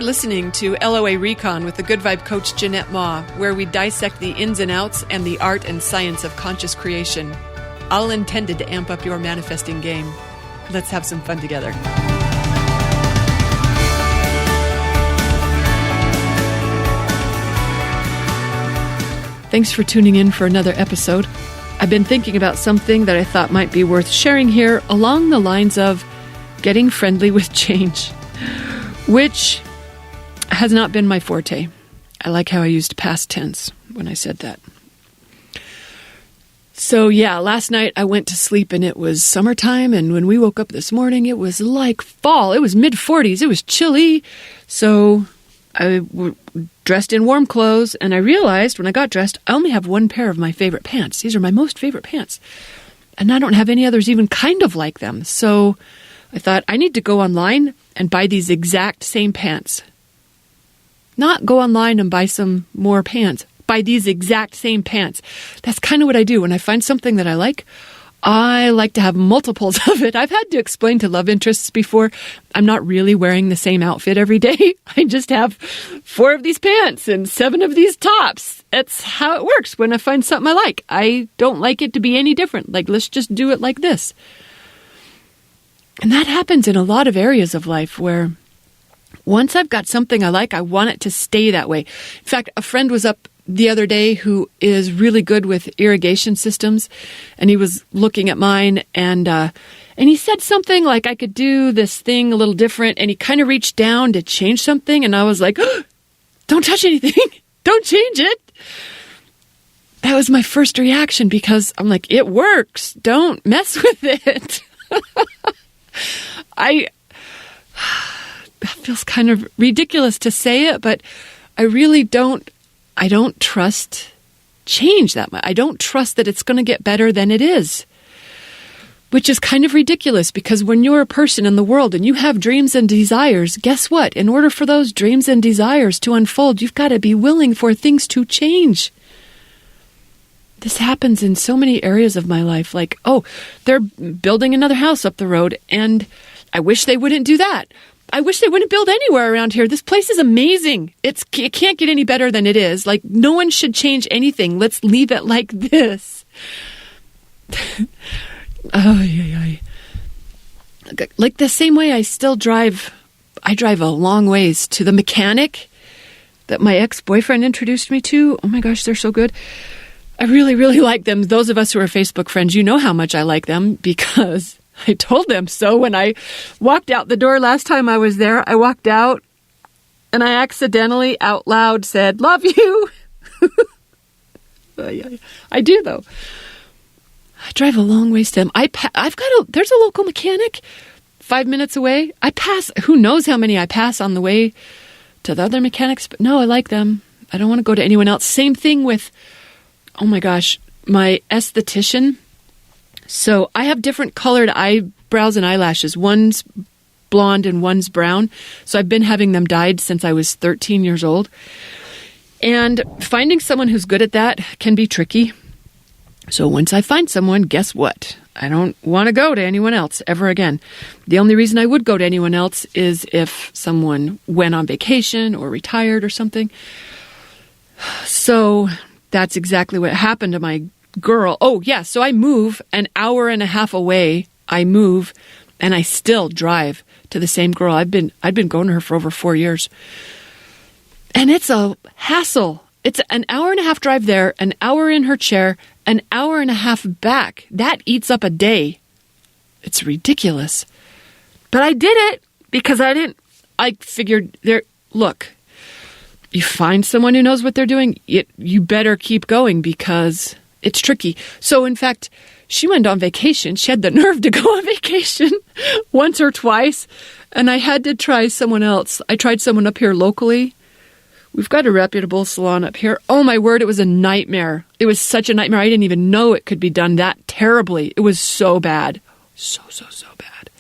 You're listening to LOA Recon with the Good Vibe coach Jeanette Ma, where we dissect the ins and outs and the art and science of conscious creation, all intended to amp up your manifesting game. Let's have some fun together. Thanks for tuning in for another episode. I've been thinking about something that I thought might be worth sharing here along the lines of getting friendly with change, which has not been my forte. I like how I used past tense when I said that. So yeah, last night I went to sleep and it was summertime, and when we woke up this morning, it was like fall. It was mid-40s. It was chilly. So I dressed in warm clothes, and I realized when I got dressed, I only have one pair of my favorite pants. These are my most favorite pants. And I don't have any others even kind of like them. So I thought I need to go online and buy these exact same pants. Not go online and buy some more pants. Buy these exact same pants. That's kind of what I do. When I find something that I like to have multiples of it. I've had to explain to love interests before, I'm not really wearing the same outfit every day. I just have 4 of these pants and 7 of these tops. That's how it works when I find something I like. I don't like it to be any different. Like, let's just do it like this. And that happens in a lot of areas of life where once I've got something I like, I want it to stay that way. In fact, a friend was up the other day who is really good with irrigation systems, and he was looking at mine, and he said something like I could do this thing a little different, and he kind of reached down to change something, and I was like, oh, don't touch anything. Don't change it. That was my first reaction because I'm like, it works. Don't mess with it. It feels kind of ridiculous to say it, but I really don't trust change that much. I don't trust that it's going to get better than it is, which is kind of ridiculous because when you're a person in the world and you have dreams and desires, guess what? In order for those dreams and desires to unfold, you've got to be willing for things to change. This happens in so many areas of my life. Like, oh, they're building another house up the road, and I wish they wouldn't do that. I wish they wouldn't build anywhere around here. This place is amazing. It can't get any better than it is. Like, no one should change anything. Let's leave it like this. Like the same way I drive a long ways to the mechanic that my ex-boyfriend introduced me to. Oh my gosh, they're so good. I really, really like them. Those of us who are Facebook friends, you know how much I like them because I told them so when I walked out the door last time I was there. I walked out and I accidentally out loud said, "Love you." I do, though. I drive a long ways to them. There's a local mechanic 5 minutes away. I pass, who knows how many I pass on the way to the other mechanics, but no, I like them. I don't want to go to anyone else. Same thing with, oh my gosh, my esthetician. So I have different colored eyebrows and eyelashes. One's blonde and one's brown. So I've been having them dyed since I was 13 years old. And finding someone who's good at that can be tricky. So once I find someone, guess what? I don't want to go to anyone else ever again. The only reason I would go to anyone else is if someone went on vacation or retired or something. So that's exactly what happened to my girl. Oh, yeah. So I move an hour and a half away. I move and I still drive to the same girl. I've been going to her for over 4 years. And it's a hassle. It's an hour and a half drive there, an hour in her chair, an hour and a half back. That eats up a day. It's ridiculous. But I did it because I figured look, you find someone who knows what they're doing, you better keep going because it's tricky. So, in fact, she went on vacation. She had the nerve to go on vacation once or twice, and I had to try someone else. I tried someone up here locally. We've got a reputable salon up here. Oh, my word, it was a nightmare. It was such a nightmare. I didn't even know it could be done that terribly. It was so bad. So bad.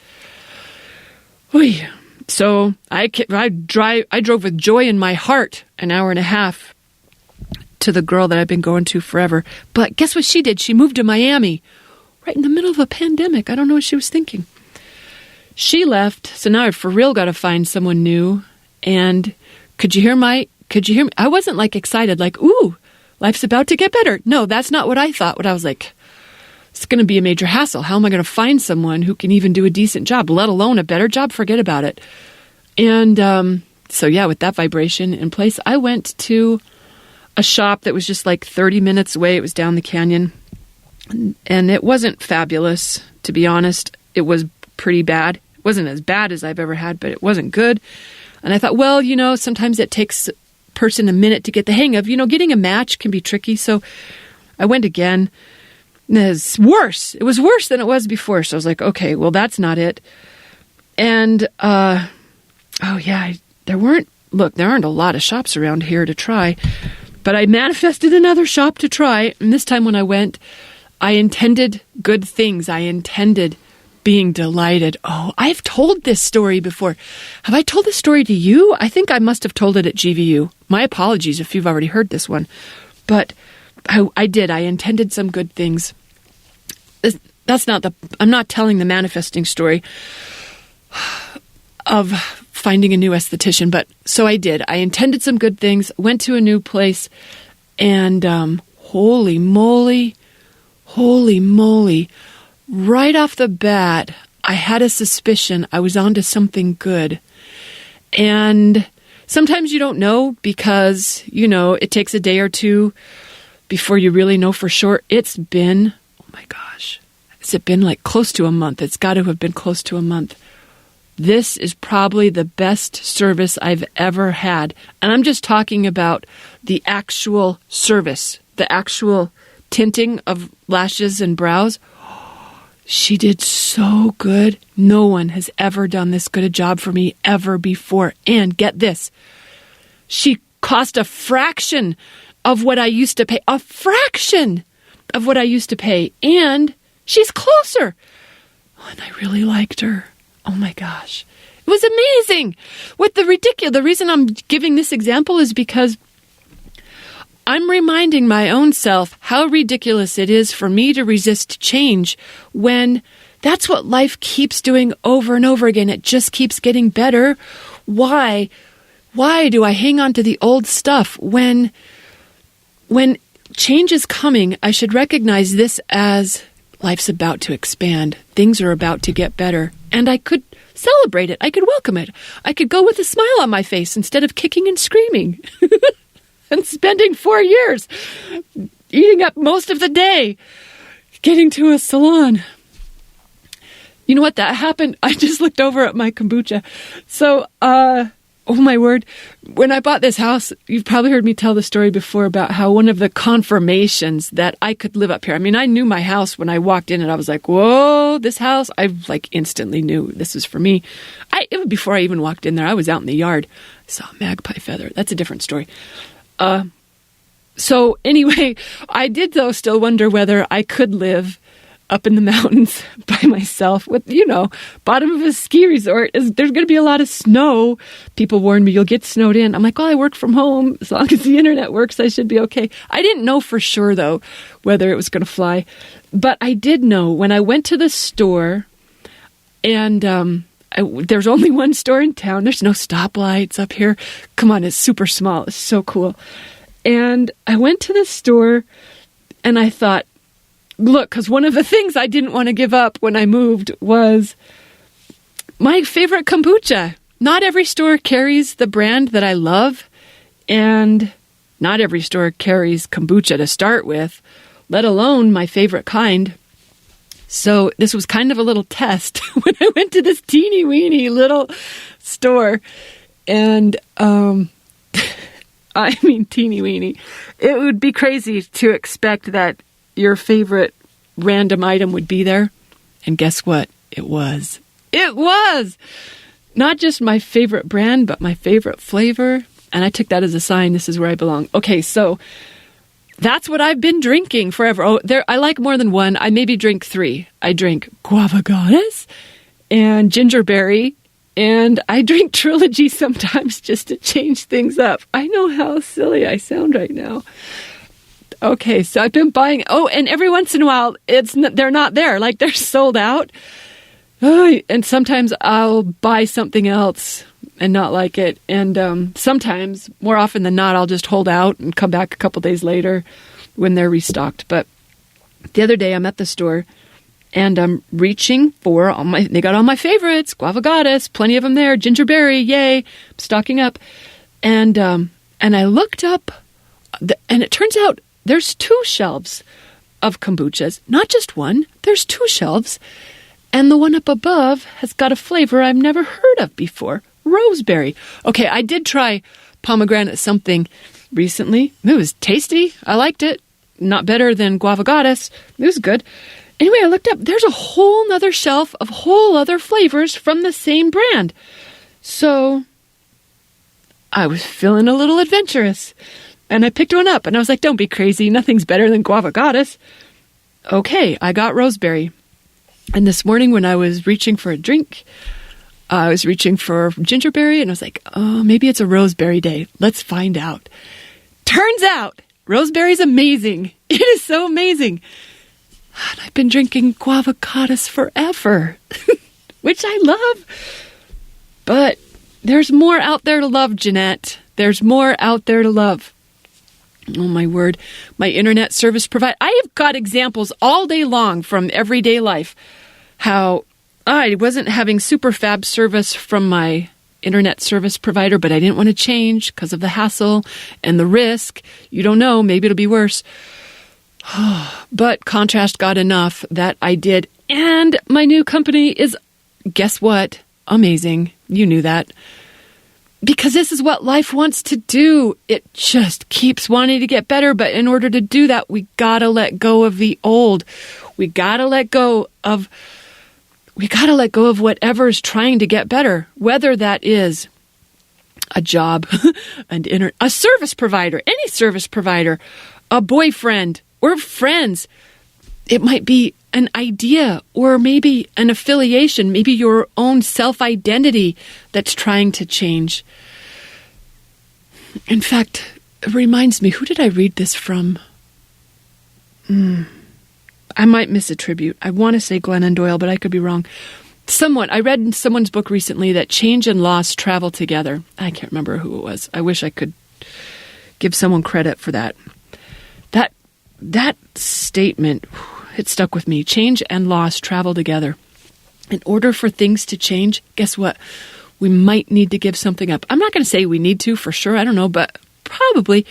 Oy. So I drove with joy in my heart an hour and a half to the girl that I've been going to forever. But guess what she did? She moved to Miami right in the middle of a pandemic. I don't know what she was thinking. She left, so now I've for real got to find someone new. And could you hear me? I wasn't like excited, like, ooh, life's about to get better. No, that's not what I thought. What I was like, it's going to be a major hassle. How am I going to find someone who can even do a decent job, let alone a better job? Forget about it. And so, yeah, with that vibration in place, I went to a shop that was just like 30 minutes away. It was down the canyon. And it wasn't fabulous, to be honest. It was pretty bad. It wasn't as bad as I've ever had, but it wasn't good. And I thought, well, sometimes it takes a person a minute to get the hang of. Getting a match can be tricky. So I went again. And it was worse. It was worse than it was before. So I was like, okay, well, that's not it. And, there aren't a lot of shops around here to try. But I manifested another shop to try. And this time when I went, I intended good things. I intended being delighted. Oh, I've told this story before. Have I told this story to you? I think I must have told it at GVU. My apologies if you've already heard this one. But I did. I intended some good things. I'm not telling the manifesting story of finding a new esthetician, but so I did. I intended some good things, went to a new place, and holy moly, right off the bat, I had a suspicion I was onto something good. And sometimes you don't know because, it takes a day or two before you really know for sure. It's been, oh my gosh, has it been like close to a month? It's got to have been close to a month. This is probably the best service I've ever had. And I'm just talking about the actual service, the actual tinting of lashes and brows. She did so good. No one has ever done this good a job for me ever before. And get this, she cost a fraction of what I used to pay. A fraction of what I used to pay. And she's closer. And I really liked her. Oh my gosh. It was amazing. The reason I'm giving this example is because I'm reminding my own self how ridiculous it is for me to resist change when that's what life keeps doing over and over again. It just keeps getting better. Why do I hang on to the old stuff when change is coming? I should recognize this as life's about to expand. Things are about to get better. And I could celebrate it. I could welcome it. I could go with a smile on my face instead of kicking and screaming and spending 4 years eating up most of the day getting to a salon. You know what? That happened. I just looked over at my kombucha. So, oh my word. When I bought this house, you've probably heard me tell the story before about how one of the confirmations that I could live up here. I mean, I knew my house when I walked in and I was like, whoa, this house. I instantly knew this was for me. Before I even walked in there, I was out in the yard. I saw a magpie feather. That's a different story. So anyway, I did though still wonder whether I could live up in the mountains by myself with, bottom of a ski resort. There's going to be a lot of snow. People warned me, you'll get snowed in. I'm like, well, I work from home. As long as the internet works, I should be okay. I didn't know for sure, though, whether it was going to fly. But I did know when I went to the store, and there's only one store in town. There's no stoplights up here. Come on, it's super small. It's so cool. And I went to the store, and I thought, look, because one of the things I didn't want to give up when I moved was my favorite kombucha. Not every store carries the brand that I love, and not every store carries kombucha to start with, let alone my favorite kind. So this was kind of a little test when I went to this teeny weeny little store, and I mean teeny weeny. It would be crazy to expect that your favorite random item would be there. And guess what? It was. It was! Not just my favorite brand, but my favorite flavor. And I took that as a sign this is where I belong. Okay, so that's what I've been drinking forever. Oh, I like more than one. I maybe drink 3. I drink Guava Goddess and Gingerberry. And I drink Trilogy sometimes just to change things up. I know how silly I sound right now. Okay, so I've been buying. Oh, and every once in a while, they're not there. Like they're sold out. Oh, and sometimes I'll buy something else, and not like it. And sometimes, more often than not, I'll just hold out and come back a couple days later when they're restocked. But the other day I'm at the store and I'm reaching for they got all my favorites, Guava Goddess, plenty of them there, Gingerberry, yay, I'm stocking up. And I looked up, and it turns out there's 2 shelves of kombuchas, not just one, there's 2 shelves. And the one up above has got a flavor I've never heard of before, roseberry. Okay, I did try pomegranate something recently. It was tasty. I liked it. Not better than Guava Goddess. It was good. Anyway, I looked up. There's a whole nother shelf of whole other flavors from the same brand. So I was feeling a little adventurous. And I picked one up. And I was like, don't be crazy. Nothing's better than Guava Goddess. Okay, I got roseberry. And this morning when I was reaching for a drink, I was reaching for Gingerberry. And I was like, oh, maybe it's a roseberry day. Let's find out. Turns out, roseberry's amazing. It is so amazing. And I've been drinking Guava Goddess forever, which I love. But there's more out there to love, Jeanette. There's more out there to love. Oh, my word. My internet service provider. I have got examples all day long from everyday life how I wasn't having super fab service from my internet service provider, but I didn't want to change because of the hassle and the risk. You don't know, maybe it'll be worse. But Contrast got enough that I did. And my new company is, guess what? Amazing. You knew that. Because this is what life wants to do. It just keeps wanting to get better. But in order to do that, we gotta let go of the old. We gotta let go of whatever's trying to get better, whether that is a job, a service provider, any service provider, a boyfriend, or friends. It might be an idea or maybe an affiliation, maybe your own self-identity that's trying to change. In fact, it reminds me, who did I read this from? I might misattribute. I want to say Glennon Doyle, but I could be wrong. I read in someone's book recently that change and loss travel together. I can't remember who it was. I wish I could give someone credit for that. That statement, it stuck with me. Change and loss travel together. In order for things to change, guess what? We might need to give something up. I'm not going to say we need to for sure. I don't know, but probably.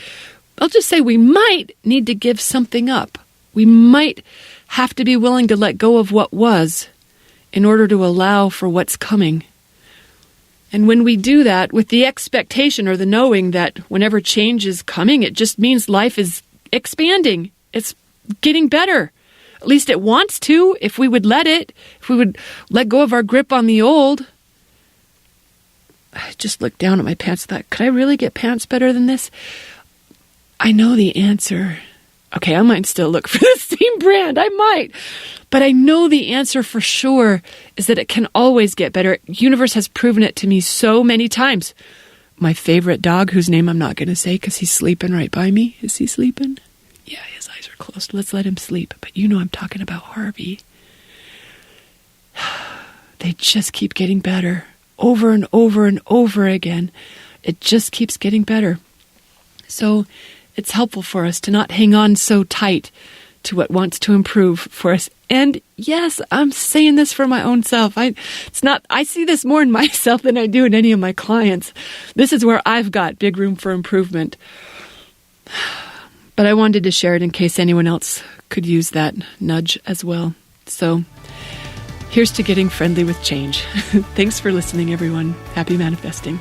I'll just say we might need to give something up. We might have to be willing to let go of what was in order to allow for what's coming. And when we do that with the expectation or the knowing that whenever change is coming, it just means life is expanding. It's getting better. At least it wants to, if we would let it, if we would let go of our grip on the old. I just looked down at my pants and thought, could I really get pants better than this? I know the answer. Okay, I might still look for the same brand. I might. But I know the answer for sure is that it can always get better. Universe has proven it to me so many times. My favorite dog, whose name I'm not going to say because he's sleeping right by me. Is he sleeping? Yeah, his eyes are closed. Let's let him sleep. But you know I'm talking about Harvey. They just keep getting better. Over and over and over again. It just keeps getting better. So it's helpful for us to not hang on so tight to what wants to improve for us. And yes, I'm saying this for my own self. I see this more in myself than I do in any of my clients. This is where I've got big room for improvement. But I wanted to share it in case anyone else could use that nudge as well. So here's to getting friendly with change. Thanks for listening, everyone. Happy manifesting.